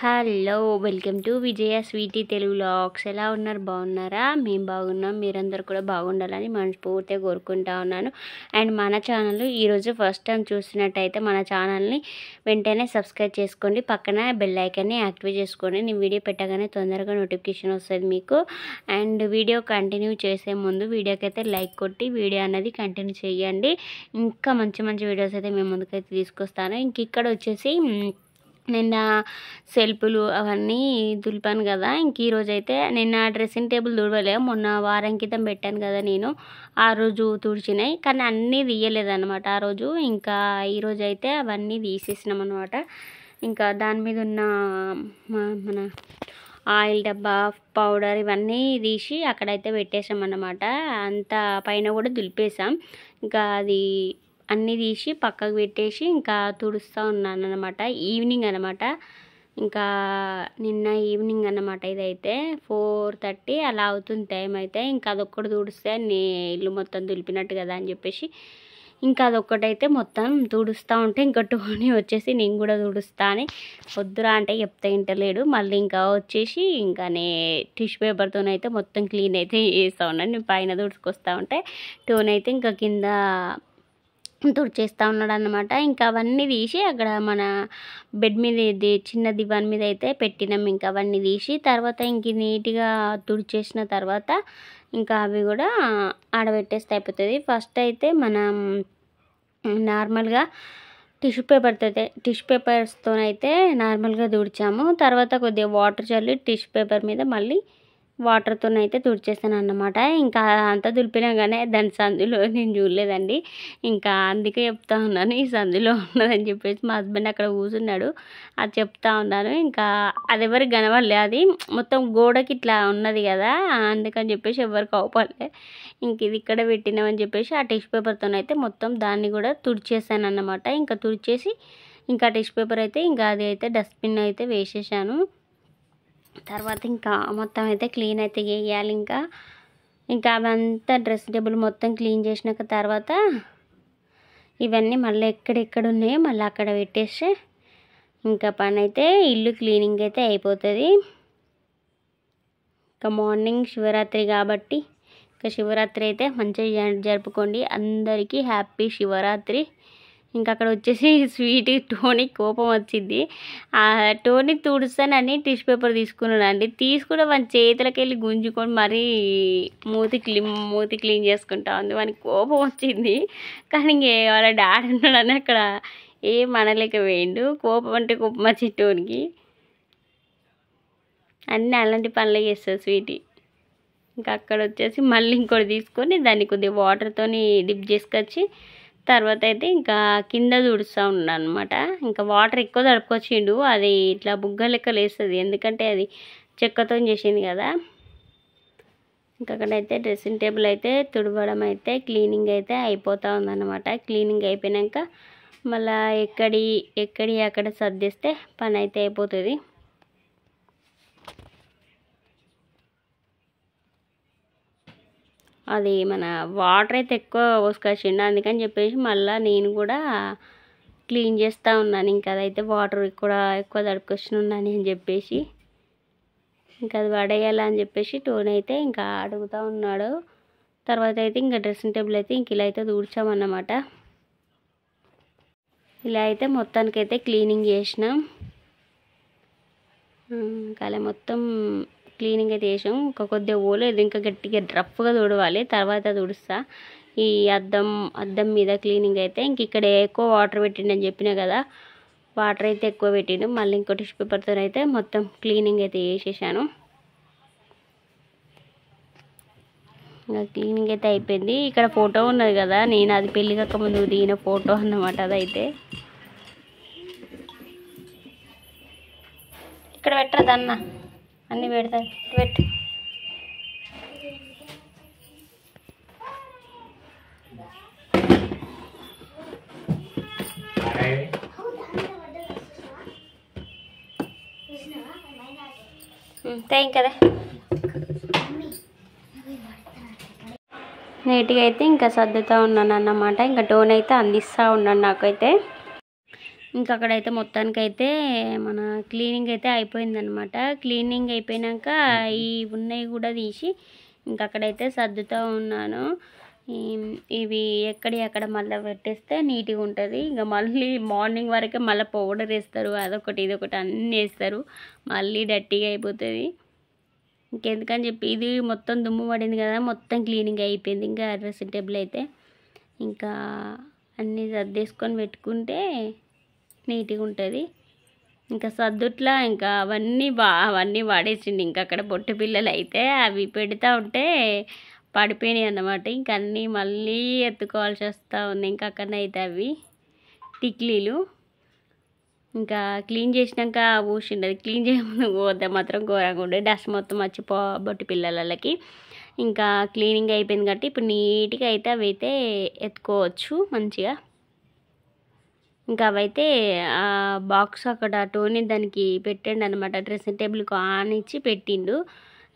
Hello welcome to Vijaya Sweety Telugu vlogs. ఎలా ఉన్నారు? బాగున్నారా? మేము బాగున్నాం. మీరందరూ కూడా బాగుండాలని మనస్ఫూర్తిగా కోరుకుంటా ఉన్నాను. అండ్ మన ఛానల్ ఈరోజు ఫస్ట్ టైం చూసినట్టయితే మన ఛానల్ని వెంటనే సబ్స్క్రైబ్ చేసుకోండి. పక్కన బెల్ ఐకాన్ని యాక్టివేట్ చేసుకోండి. నేను వీడియో పెట్టగానే తొందరగా నోటిఫికేషన్ వస్తుంది మీకు. అండ్ వీడియో కంటిన్యూ చేసే ముందు వీడియోకి అయితే లైక్ కొట్టి వీడియో అనేది కంటిన్యూ చేయండి. ఇంకా మంచి మంచి వీడియోస్ అయితే మేము ముందుకైతే తీసుకొస్తాను. ఇంక ఇక్కడ వచ్చేసి నిన్న సెల్ఫులు అవన్నీ దులిపాను కదా. ఇంక ఈరోజైతే నిన్న డ్రెస్సింగ్ టేబుల్ తుడవలే, మొన్న వారం క్రితం పెట్టాను కదా నేను, ఆ రోజు తుడిచినాయి. కానీ అన్నీ తీయలేదన్నమాట ఆ రోజు. ఇంకా ఈరోజు అయితే అవన్నీ తీసేసినాం అనమాట. ఇంకా దాని మీద ఉన్న మన ఆయిల్ డబ్బా, పౌడర్ ఇవన్నీ తీసి అక్కడైతే పెట్టేసాం అన్నమాట. అంతా పైన కూడా దులిపేసాం. ఇంకా అది అన్నీ తీసి పక్కకు పెట్టేసి ఇంకా తుడుస్తూ ఉన్నాను అనమాట. ఈవినింగ్ అనమాట, ఇంకా నిన్న ఈవినింగ్ అన్నమాట. ఇదైతే 4:30 అలా అవుతుంది టైం అయితే. ఇంకా అదొక్కటి తుడిస్తే ఇల్లు మొత్తం దులిపినట్టు కదా అని చెప్పేసి ఇంకా అదొక్కటైతే మొత్తం తుడుస్తూ ఉంటే ఇంకా టోనీ వచ్చేసి నేను కూడా తుడుస్తా అని వద్దురా అంటే చెప్తే ఇంటలేడు. మళ్ళీ ఇంకా వచ్చేసి ఇంకా టిష్యూ పేపర్తోనైతే మొత్తం క్లీన్ అయితే చేస్తూ ఉన్నాను. నేను పైన తుడుచుకొస్తూ ఉంటే టోనీ అయితే ఇంకా కింద తుడిచేస్తూ ఉన్నాడు అన్నమాట. ఇంకా అవన్నీ తీసి అక్కడ మన బెడ్ మీద చిన్న దివాన్ మీద అయితే పెట్టినాం. ఇంకా అవన్నీ తీసి తర్వాత ఇంక నీట్గా తుడిచేసిన తర్వాత ఇంకా అవి కూడా ఆడబెట్టేస్తే అయిపోతుంది. ఫస్ట్ అయితే మనం నార్మల్గా టిష్యూ పేపర్స్తోనైతే నార్మల్గా తుడిచాము. తర్వాత కొద్దిగా వాటర్ చల్లి టిష్యూ పేపర్ మీద మళ్ళీ వాటర్తోనైతే తుడిచేస్తాను అన్నమాట. ఇంకా అంతా దులిపినా కానీ దాని సందులో నేను చూడలేదండి. ఇంకా అందుకే చెప్తా ఉన్నాను ఈ సందులో ఉన్నదని చెప్పేసి. మా హస్బెండ్ అక్కడ కూర్చున్నాడు, అది చెప్తా ఉన్నాను. ఇంకా అది ఎవరికి కనవలే, అది మొత్తం గోడకి ఇట్లా ఉన్నది కదా, అందుకని చెప్పేసి ఎవరికి అవపడలే. ఇంక ఇది ఇక్కడ పెట్టినామని చెప్పేసి ఆ టిష్యూ పేపర్తోనైతే మొత్తం దాన్ని కూడా తుడిచేసాను అన్నమాట. ఇంకా తుడిచేసి ఇంకా టిష్యూ పేపర్ అయితే ఇంకా అది అయితే డస్ట్బిన్ అయితే వేసేసాను. తర్వాత ఇంకా మొత్తం అయితే క్లీన్ అయితే చేయాలి. ఇంకా అవంతా డ్రెస్ టేబుల్ మొత్తం క్లీన్ చేసినాక తర్వాత ఇవన్నీ మళ్ళీ ఎక్కడెక్కడ ఉన్నాయో మళ్ళీ అక్కడ పెట్టేస్తే ఇంకా పని అయితే ఇల్లు క్లీనింగ్ అయితే అయిపోతుంది. ఇంకా మార్నింగ్ శివరాత్రి కాబట్టి ఇంకా శివరాత్రి అయితే మంచిగా జరుపుకోండి. అందరికీ హ్యాపీ శివరాత్రి. ఇంకా అక్కడ వచ్చేసి స్వీటీ టోనీ కోపం వచ్చింది. ఆ టోనీ తుడుస్తానని టిష్యూ పేపర్ తీసుకున్నాడు అండి. తీసుకుంటే మన చేతులకి వెళ్ళి గుంజుకొని మరీ మూతి క్లీన్ చేసుకుంటా ఉంది. వానికి కోపం వచ్చింది. కానీ ఇంకే వాళ్ళ డాడీ ఉన్నాడని అక్కడ ఏం అనలేక వేయండు. కోపం అంటే కోపం వచ్చి టోనికి అన్నీ అలాంటి పనులు చేస్తుంది స్వీటీ. ఇంకా అక్కడ వచ్చేసి మళ్ళీ ఇంకోటి తీసుకొని దాన్ని కొద్దిగా వాటర్తోని డిప్ చేసుకొచ్చి తర్వాత అయితే ఇంకా కింద తుడుస్తూ ఉన్నాను అనమాట. ఇంకా వాటర్ ఎక్కువ తడుపుకొచ్చిండు, అది ఇట్లా బుగ్గ లెక్క లేస్తుంది ఎందుకంటే అది చెక్కతో చేసింది కదా. ఇంకా అక్కడైతే డ్రెస్సింగ్ టేబుల్ అయితే తుడవడం అయితే క్లీనింగ్ అయితే అయిపోతూ ఉందన్నమాట. క్లీనింగ్ అయిపోయాక మళ్ళీ ఎక్కడి అక్కడ సర్దేస్తే పని అయితే అయిపోతుంది. అది మన వాటర్ అయితే ఎక్కువ పోసుకొచ్చిండు, అందుకని చెప్పేసి మళ్ళీ నేను కూడా క్లీన్ చేస్తూ ఉన్నాను. ఇంకా అదైతే వాటర్ ఎక్కువ తడుపుకొచ్చినాను అని చెప్పేసి ఇంకా అది పడేయాలని చెప్పేసి టోన్ అయితే ఇంకా అడుగుతూ ఉన్నాడు. తర్వాత అయితే ఇంకా డ్రెస్సింగ్ టేబుల్ అయితే ఇంక ఇలా అయితే తుడిచామన్నమాట. ఇలా అయితే మొత్తానికైతే క్లీనింగ్ చేసినాం. ఇంకా అలా మొత్తం క్లీనింగ్ అయితే చేసాం. ఇంకా కొద్దిగా పోలేదు, ఇంకా గట్టిగా రఫ్గా తుడవాలి, తర్వాత తుడుస్తా. ఈ అద్దం మీద క్లీనింగ్ అయితే ఇంక ఇక్కడ ఎక్కువ వాటర్ పెట్టిండని చెప్పినా కదా, వాటర్ అయితే ఎక్కువ పెట్టిండు. మళ్ళీ ఇంకో టిష్యూ పేపర్తో అయితే మొత్తం క్లీనింగ్ అయితే చేసేసాను. ఇంకా క్లీనింగ్ అయితే అయిపోయింది. ఇక్కడ ఫోటో ఉన్నది కదా, నేను అది పెళ్ళి కాకముందు దిగిన ఫోటో అన్నమాట. అదైతే ఇక్కడ పెట్టరదన్న, అన్నీ పెడతారు, పెట్టు. థ్యాంక్ కదా నీట్గా అయితే ఇంకా సర్దుతూ ఉన్నాను అన్నమాట. ఇంకా టోన్ అయితే అందిస్తూ ఉన్నాను నాకైతే. ఇంకా అక్కడైతే మొత్తానికైతే మన క్లీనింగ్ అయితే అయిపోయిందనమాట. క్లీనింగ్ అయిపోయినాక ఈ ఉన్నాయి కూడా తీసి ఇంకా అక్కడైతే సర్దుతూ ఉన్నాను. ఇవి ఎక్కడ మళ్ళీ పెట్టేస్తే నీట్గా ఉంటుంది. ఇంకా మళ్ళీ మార్నింగ్ వరకే మళ్ళీ పౌడర్ వేస్తారు, అదొకటి ఇదొకటి అన్నీ వేస్తారు, మళ్ళీ డర్టీగా అయిపోతుంది. ఇంకెందుకని చెప్పి ఇది మొత్తం దుమ్ము పడింది కదా, మొత్తం క్లీనింగ్ అయిపోయింది. ఇంకా డ్రెస్సింగ్ టేబుల్ అయితే ఇంకా అన్నీ సర్దేసుకొని పెట్టుకుంటే నీట్గా ఉంటుంది. ఇంకా సర్దుట్లా ఇంకా అవన్నీ వాడేసిండు. ఇంకా అక్కడ బొట్టు పిల్లలు అయితే అవి పెడతా ఉంటే పడిపోయినాయి అన్నమాట. ఇంకా అన్నీ మళ్ళీ ఎత్తుకోవాల్సి వస్తూ ఉంది. ఇంకా అక్కడనైతే అవి టిక్లీలు ఇంకా క్లీన్ చేసినాక ఊసిండు. అది క్లీన్ చేయకుండా పోతే మాత్రం ఘోరంగా ఉండే, డస్ట్ మొత్తం వచ్చి బొట్టు పిల్లలకి. ఇంకా క్లీనింగ్ అయిపోయింది కాబట్టి ఇప్పుడు నీట్గా అయితే అవి అయితే ఎత్తుకోవచ్చు మంచిగా. ఇంకా అవైతే బాక్స్ అక్కడ టోనీ దానికి పెట్టండి అనమాట, డ్రెస్సింగ్ టేబుల్కి ఆన్ ఇచ్చి పెట్టిండు.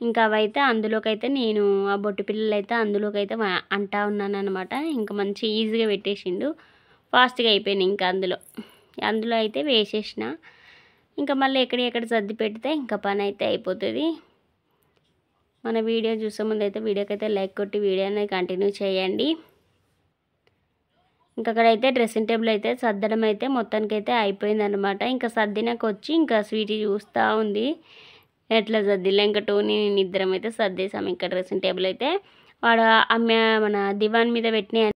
ఇంకా అవైతే అందులోకి అయితే నేను ఆ బొట్టు పిల్లలు అయితే అందులోకి అయితే అంటా ఉన్నాను అనమాట. ఇంకా మంచి ఈజీగా పెట్టేసిండు, ఫాస్ట్గా అయిపోయినాయి. ఇంకా అందులో అయితే వేసేసిన. ఇంకా మళ్ళీ ఎక్కడ సర్ది పెడితే ఇంకా పని అయితే అయిపోతుంది. మన వీడియో చూసే ముందు అయితే వీడియోకి అయితే లైక్ కొట్టి వీడియోని కంటిన్యూ చేయండి. ఇంకా అక్కడైతే డ్రెస్సింగ్ టేబుల్ అయితే సర్దడం అయితే మొత్తానికైతే అయిపోయిందనమాట. ఇంకా సర్దినాక వచ్చి ఇంకా స్వీటీ చూస్తూ ఉంది ఎట్లా సర్దిలే. ఇంకా టోనీ ఇద్దరం అయితే సర్దేశాము. ఇంకా డ్రెస్సింగ్ టేబుల్ అయితే వాడు మన దివాన్ మీద పెట్టిన